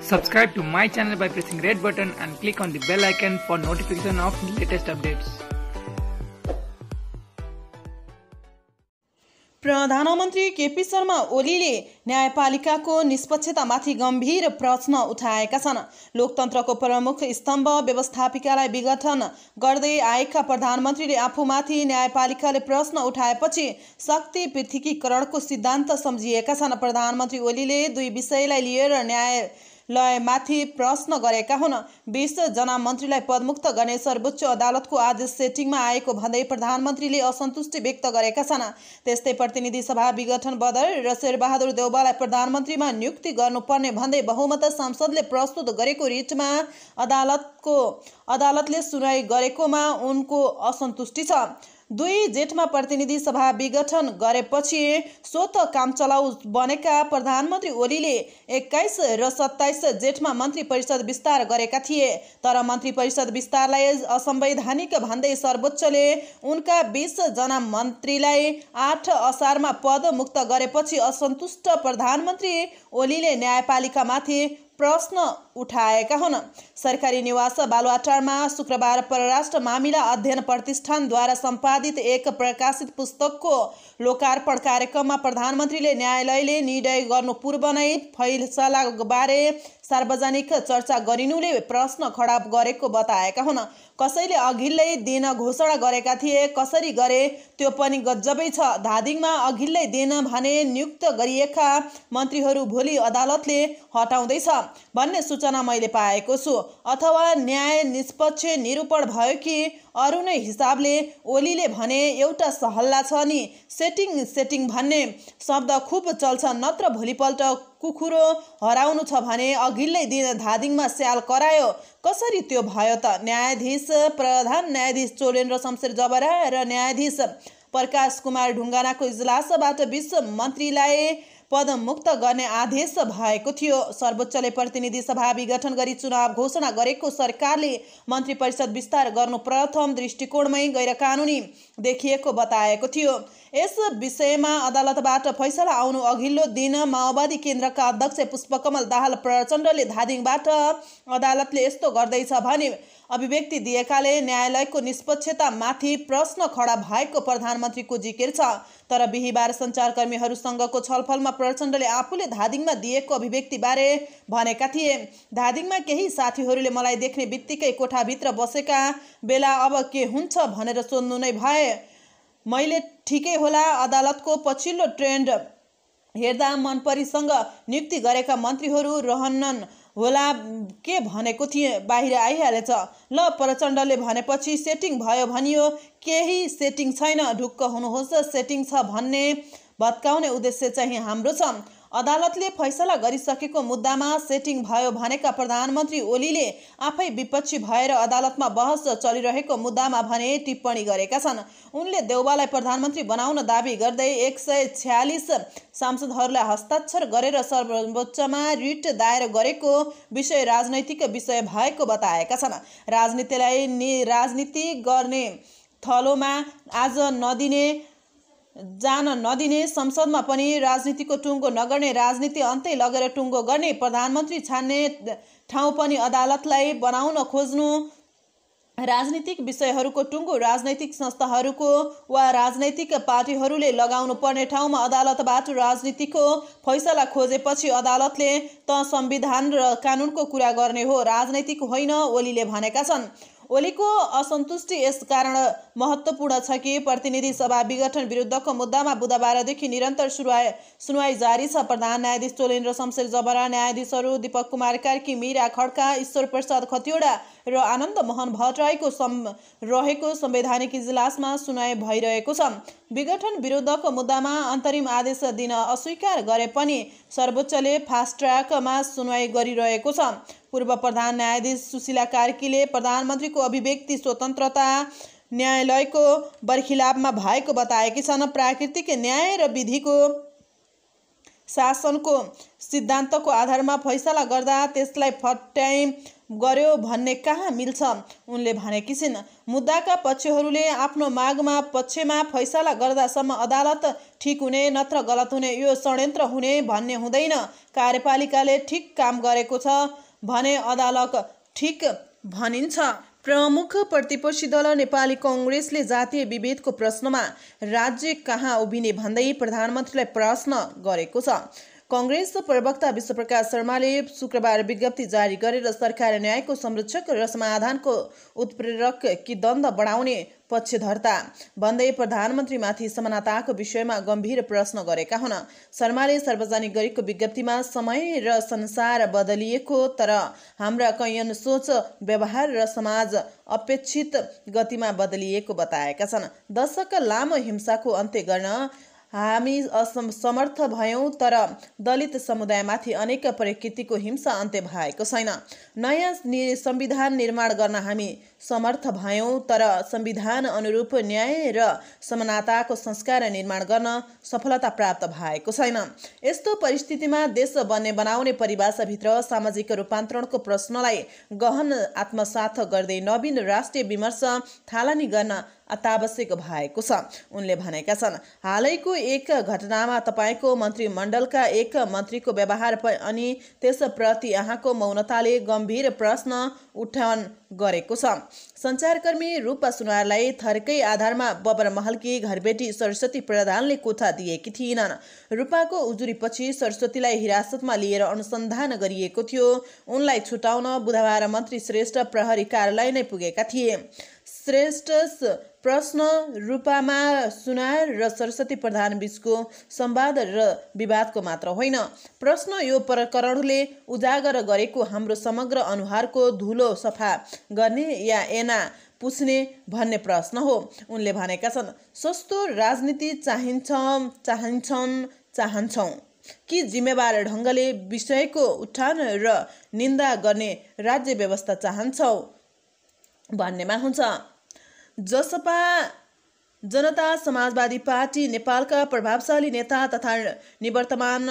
Subscribe to my channel by pressing red button and click on the bell icon for notification of latest updates. प्रधानमन्त्री केपी शर्मा ओलीले न्यायपालिकाको निष्पक्षतामाथि गम्भीर प्रश्न उठाएका छन्। लोकतन्त्रको प्रमुख स्तम्भ व्यवस्थापिकालाई विघटन गर्दै आएका प्रधानमन्त्रीले आफूमाथि न्यायपालिकाले प्रश्न उठाएपछि शक्ति पृथकीकरणको सिद्धान्त सम्झिएका छन्। प्रधानमन्त्री ओलीले दुई विषयलाई लिएर न्यायालयमाथि प्रश्न गरेका हुन्। 20 जना मन्त्रीलाई पदमुक्त गर्ने सर्वोच्च अदालतको आदेश सेटिङमा आएको भन्दै प्रधानमन्त्रीले असन्तुष्टि व्यक्त गरेका छन्। त्यस्तै प्रतिनिधि सभा विघटन बदल र शेरबहादुर देउवालाई प्रधानमन्त्रीमा नियुक्ति गर्नुपर्ने भन्दै बहुमत सांसदले प्रस्तुत गरेको रिटमा अदालतले सुनाई गरेकोमा उनको असन्तुष्टि छ। 2 जेठमा प्रतिनिधि सभा विघटन गरेपछि स्वत कामचलाउ बनेका प्रधानमन्त्री ओलीले 21 र 27 जेठमा मन्त्री परिषद विस्तार गरेका थिए। तर मन्त्री परिषद विस्तारलाई असंवैधानिक भन्दै सर्वोच्चले उनका 20 जना मन्त्रीलाई 8 असारमा पद मुक्त गरेपछि असन्तुष्ट प्रधानमन्त्री ओलीले न्यायपालिकामाथि प्रश्न उठाएका हुन्। सरकारी निवास बालुवाटारमा शुक्रबार परराष्ट्र मामिला अध्ययन प्रतिष्ठानद्वारा सम्पादित एक प्रकाशित पुस्तकको लोकार्पण कार्यक्रममा प्रधानमन्त्रीले न्यायालयले निर्णय गर्नु पूर्व नै फैसलाबारे सार्वजनिक चर्चा गरिनुले प्रश्न खडा गरेको बताएका हुन्। कसैले अघिल्लै दिन घोषणा गरेका थिए, कसरी गरे त्यो पनि गजबै छ। धादिङमा अघिल्लै दिन भने नियुक्त गरिएका मन्त्रीहरू भोलि अदालतले हटाउँदैछ भन्ने सूचना मैले पाएको छु। अथवा न्याय निष्पक्ष निरूपण भयो कि अरू नै हिसाबले ओलीले भने एउटा सहल्ला छ नि, सेटिङ भन्ने शब्द खुब चल्छ, नत्र भोलिपल्ट कुखुरो हराउनु छ भने अघिल्लै दिन धादिङमा स्याल करायो, कसरी त्यो भयो त? न्यायाधीश प्रधान न्यायाधीश चोलेन्द्र शमशेर जबरा र न्यायाधीश प्रकाश कुमार ढुङ्गानाको इजलासबाट 20 मन्त्रीलाई पदमुक्त गर्ने आदेश भएको थियो। सर्वोच्चले प्रतिनिधि सभा विघटन गरी चुनाव घोषणा गरेको सरकारले मन्त्री परिषद विस्तार गर्नु प्रथम दृष्टिकोणमै गैरकानुनी देखिएको बताएको थियो। यस विषयमा अदालतबाट फैसला आउनु अघिल्लो दिन माओवादी केन्द्रका अध्यक्ष पुष्पकमल दाहाल प्रचण्डले धादिङबाट अदालतले यस्तो गर्दैछ भने अभिव्यक्ति दिएकाले न्यायालयको निष्पक्षतामाथि प्रश्न खडा भएको प्रधानमन्त्रीको जिकिर छ। तर बिहीबार सञ्चारकर्मीहरूसँगको छलफलमा प्रचण्डले आफूले धादिङमा दिएको अभिव्यक्तिबारे भनेका थिए। धादिङमा केही साथीहरूले मलाई देख्ने बित्तिकै कोठाभित्र बसेका बेला अब के हुन्छ भनेर सोध्नु नै भए। मैले ठिकै होला, अदालतको पछिल्लो ट्रेन्ड हेर्दा मनपरीसँग नियुक्ति गरेका मन्त्रीहरू रहन्नन् होला के भनेको थिएँ, बाहिर आइहालेछ। ल, प्रचण्डले भनेपछि सेटिङ भयो भनियो, केही सेटिङ छैन, ढुक्क हुनुहोस्, सेटिङ छ भन्ने भत्काउने उद्देश्य चाहिँ हाम्रो छ। अदालतले फैसला गरिसकेको मुद्दामा सेटिङ भयो भनेका प्रधानमन्त्री ओलीले आफै विपक्षी भएर अदालतमा बहस चलिरहेको मुद्दामा भने टिप्पणी गरेका छन्। उनले देउवालाई प्रधानमन्त्री बनाउन दाबी गर्दै 146 सांसदहरूलाई हस्ताक्षर गरेर सर्वोच्चमा रिट दायर गरेको विषय राजनैतिक विषय भएको बताएका छन्। राजनीति गर्ने थलोमा जान नदिने, संसदमा पनि राजनीतिको टुङ्गो नगर्ने, राजनीति अन्तै लगेर टुङ्गो गर्ने, प्रधानमन्त्री छान्ने ठाउँ पनि अदालतलाई बनाउन खोज्नु, राजनीतिक विषयहरूको टुङ्गो राजनैतिक संस्थाहरूको वा राजनैतिक पार्टीहरूले लगाउनु पर्ने ठाउँमा अदालतबाट राजनीतिको फैसला खोजेपछि अदालतले त संविधान र कानुनको कुरा गर्ने हो, राजनैतिक होइन, ओलीले भनेका छन्। ओलीको असन्तुष्टि यस कारण महत्त्वपूर्ण छ कि प्रतिनिधि सभा विघटन विरुद्धको मुद्दामा बुधबारदेखि निरन्तर सुनवाई जारी छ। प्रधान न्यायाधीश चोलेन्द्र शमशेर जबरा, न्यायाधीशहरू दीपक कुमार कार्की, मीरा खड्का, ईश्वर प्रसाद खतिवडा र आनन्द मोहन भट्टराईको रहेको संवैधानिक इजलासमा सुनवाई भइरहेको छ। विघटन विरुद्धको मुद्दामा अन्तरिम आदेश दिन अस्वीकार गरे पनि सर्वोच्चले फास्ट ट्र्याकमा सुनवाई गरिरहेको छ। पूर्व प्रधान न्यायाधीश सुशीला कार्कीले प्रधानमन्त्रीको अभिव्यक्ति स्वतन्त्रता न्यायालयको बरखिलाफमा भएको बताएकी छन्। प्राकृतिक न्याय र विधिको शासनको सिद्धान्तको आधारमा फैसला गर्दा त्यसलाई फट्याइ गर्यो भन्ने कहाँ मिल्छ। उनले भनेकी छिन्, मुद्दाका पक्षहरूले आफ्नो मागमा पक्षमा फैसला गर्दासम्म अदालत ठिक हुने नत्र गलत हुने, यो षड्यन्त्र हुने भन्ने हुँदैन। कार्यपालिकाले ठिक काम गरेको छ भने अदालत ठिक भनिन्छ। प्रमुख प्रतिपक्षी दल नेपाली कांग्रेसले जातीय विभेदको प्रश्नमा राज्य कहाँ उभिने भन्दै प्रधानमन्त्रीलाई प्रश्न गरेको छ। कांग्रेस प्रवक्ता विश्वप्रकाश शर्माले शुक्रबार विज्ञप्ति जारी गरेर सरकार न्यायको संरक्षक र समाधानको उत्प्रेरक कि द्वन्द बढाउने पक्षधर्ता भन्दै प्रधानमन्त्रीमाथि समानताको विषयमा गम्भीर प्रश्न गरेका हुन्। शर्माले सार्वजनिक गरेको विज्ञप्तिमा समय र संसार बदलिएको तर हाम्रा कैयन सोच, व्यवहार र समाज अपेक्षित गतिमा बदलिएको बताएका छन्। दशक लामो हिंसाको अन्त्य गर्न हामी असमर्थ भयौं तर दलित समुदायमाथि अनेक प्रकृतिको हिंसा अन्त्य भएको छैन। नयाँ संविधान निर्माण गर्न हामी समर्थ भयौं तर संविधान अनुरूप न्याय र समानताको संस्कार निर्माण गर्न सफलता प्राप्त भएको छैन। यस्तो परिस्थितिमा देश बन्ने बनाउने परिभाषाभित्र सामाजिक रूपान्तरणको प्रश्नलाई गहन आत्मसात गर्दै नवीन राष्ट्रिय विमर्श थालनी गर्न अत्यावश्यक भएको छ। उनले भनेका छन्, हालैको एक घटनामा तपाईको मन्त्रीमण्डलका एक मन्त्रीको व्यवहार अनि त्यसप्रति यहाँको मौनताले गम्भीर प्रश्न उठान गरेको छ। सञ्चारकर्मी रूपा सुनारलाई थरकै आधारमा बबरमहलकी घरबेटी सरस्वती प्रधानले कोठा दिएकी थिइनन्। रूपाको उजुरीपछि सरस्वतीलाई हिरासतमा लिएर अनुसन्धान गरिएको थियो। उनलाई छुटाउन बुधबार मन्त्री श्रेष्ठ प्रहरी कार्यालय नै पुगेका थिए। श्रेष्ठ प्रश्न रूपामा सुनार र सरस्वती प्रधान बीचको संवाद र विवादको मात्र होइन। प्रश्न यो प्रकरणले उजागर गरेको हाम्रो समग्र अनुहारको धुलो सफा गर्ने या ऐना पुस्ने भन्ने प्रश्न हो। उनले भनेका छन्, सस्तो राजनीति चाहन्छौं कि जिम्मेवार ढङ्गले विषयको उठान र निन्दा गर्ने राज्य व्यवस्था चाहन्छौं भन्नेमा हुन्छ। जसपा जनता समाजवादी पार्टी नेपालका प्रभावशाली नेता तथा निवर्तमान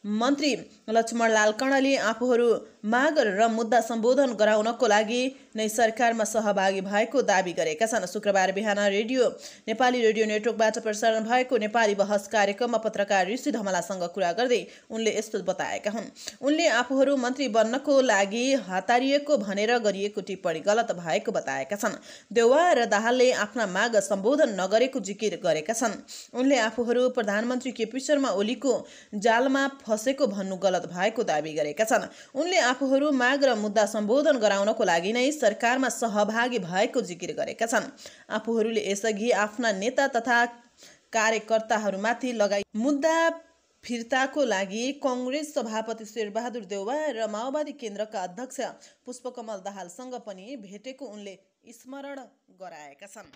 मन्त्री लक्ष्मणलाल कर्णले आफूहरू माग र मुद्दा सम्बोधन गराउनको लागि नै सरकारमा सहभागी भएको दाबी गरेका छन्। शुक्रबार बिहान नेपाली रेडियो नेटवर्कबाट प्रसारण भएको नेपाली बहस कार्यक्रममा पत्रकार ऋषि धमलासँग कुरा गर्दै उनले यस्तो बताएका हुन्। उनले आफूहरू मन्त्री बन्नको लागि हतारिएको भनेर गरिएको टिप्पणी गलत भएको बताएका छन्। देउवा र दाहालले आफ्ना माग सम्बोधन नगरेको जिकिर गरेका छन्। उनले आफूहरू प्रधानमन्त्री केपी शर्मा ओलीको जालमा फसेको भन्नु गलत भएको दाबी गरेका छन्। उनले आफूहरू माग र मुद्दा सम्बोधन गराउनको लागि नै सरकारमा सहभागी भएको जिकिर गरेका छन्। आफूहरूले यसअघि आफ्ना नेता तथा कार्यकर्ताहरूमाथि लगाई मुद्दा फिर्ताको लागि कांग्रेस सभापति शेरबहादुर देउवा र माओवादी केन्द्रका अध्यक्ष पुष्पकमल दाहालसँग पनि भेटेको उनले स्मरण गराएका छन्।